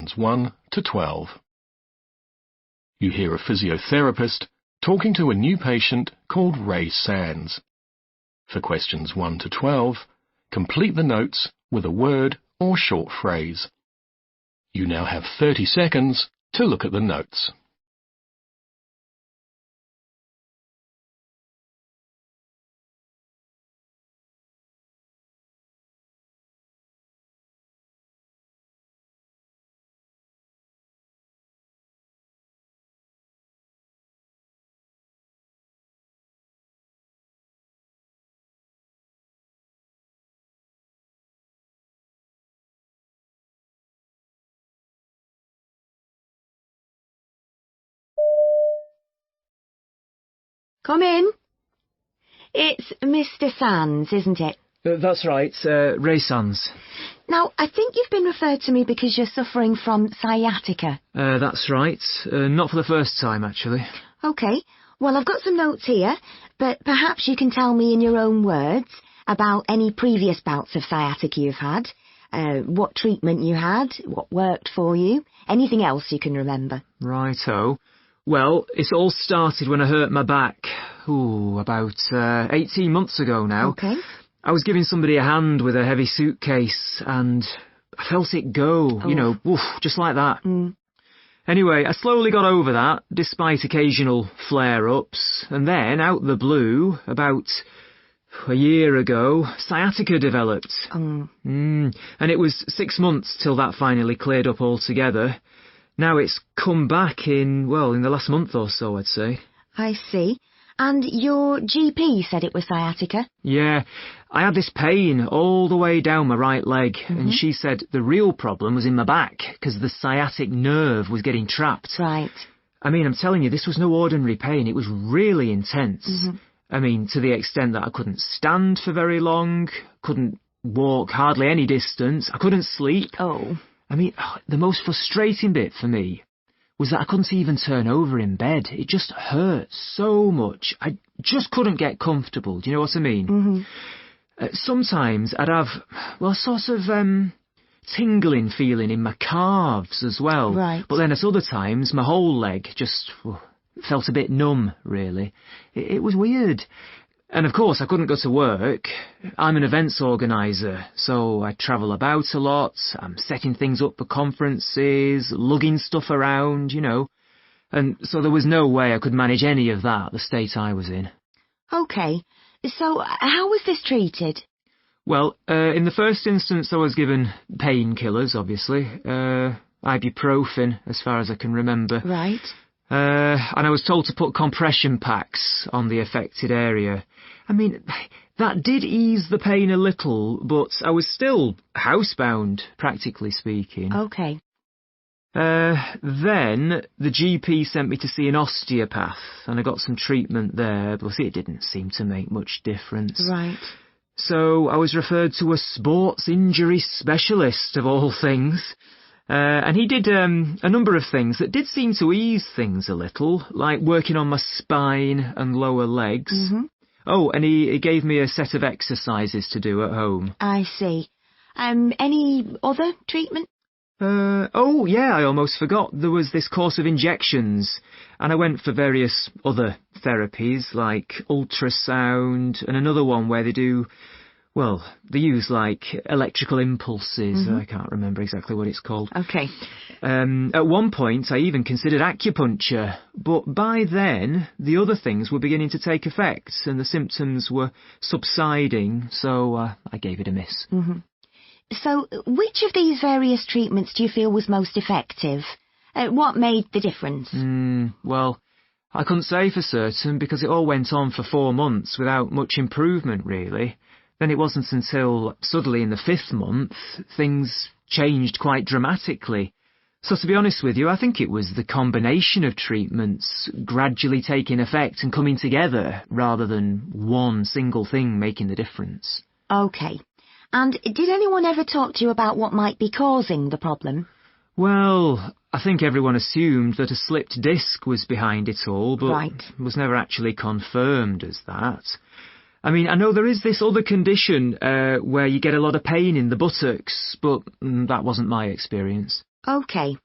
questions 1 to 12. You hear a physiotherapist talking to a new patient called Ray Sands. For questions 1 to 12, complete the notes with a word or short phrase. You now have 30 seconds to look at the notes. Come in. It's Mr. Sands, isn't it? That's right, Ray Sands. Now, I think you've been referred to me because you're suffering from sciatica. That's right. Not for the first time, actually. OK. Well, I've got some notes here, but perhaps you can tell me in your own words about any previous bouts of sciatica you've had, what treatment you had, what worked for you, anything else you can remember. Righto. Well, it all started when I hurt my back, about 18 months ago now. OK. I was giving somebody a hand with a heavy suitcase, and I felt it go, just like that. Anyway, I slowly got over that, despite occasional flare-ups, and then, out the blue, about a year ago, sciatica developed. And it was 6 months till that finally cleared up altogether. Now it's come back in the last month or so, I'd say. I see. And your GP said it was sciatica? Yeah, I had this pain all the way down my right leg, and she said the real problem was in my back, because the sciatic nerve was getting trapped. Right. I mean, I'm telling you, this was no ordinary pain. It was really intense. I mean, to the extent that I couldn't stand for very long, couldn't walk hardly any distance, I couldn't sleep. Oh. I mean, the most frustrating bit for me was that I couldn't even turn over in bed. It just hurt so much. I just couldn't get comfortable. Do you know what I mean? Sometimes I'd have, sort of tingling feeling in my calves as well. Right. But then at other times, my whole leg just felt a bit numb, really. It was weird. And of course, I couldn't go to work. I'm an events organiser, so I travel about a lot. I'm setting things up for conferences, lugging stuff around, And so there was no way I could manage any of that, the state I was in. OK. So how was this treated? Well, in the first instance, I was given painkillers, obviously. Ibuprofen, as far as I can remember. Right. And I was told to put compression packs on the affected area. I mean, that did ease the pain a little, but I was still housebound, practically speaking. OK. Then the GP sent me to see an osteopath, and I got some treatment there, but it didn't seem to make much difference. Right. So I was referred to a sports injury specialist, of all things. And he did a number of things that did seem to ease things a little, like working on my spine and lower legs. Oh, and he gave me a set of exercises to do at home. I see. Any other treatment? Oh, yeah, I almost forgot. There was this course of injections, and I went for various other therapies, like ultrasound, and another one where they do... they use, electrical impulses. I can't remember exactly what it's called. OK. At one point, I even considered acupuncture, but by then, the other things were beginning to take effect, and the symptoms were subsiding, so I gave it a miss. So, which of these various treatments do you feel was most effective? What made the difference? I couldn't say for certain, because it all went on for 4 months without much improvement, really. Then it wasn't until, suddenly in the 5th month, things changed quite dramatically. So to be honest with you, I think it was the combination of treatments gradually taking effect and coming together, rather than one single thing making the difference. OK. And did anyone ever talk to you about what might be causing the problem? Well, I think everyone assumed that a slipped disc was behind it all, but it was never actually confirmed as that. I mean, I know there is this other condition where you get a lot of pain in the buttocks, but that wasn't my experience. OK.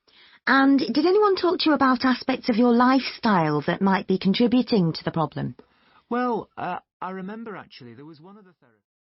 And did anyone talk to you about aspects of your lifestyle that might be contributing to the problem? Well, I remember actually there was one of the therapists.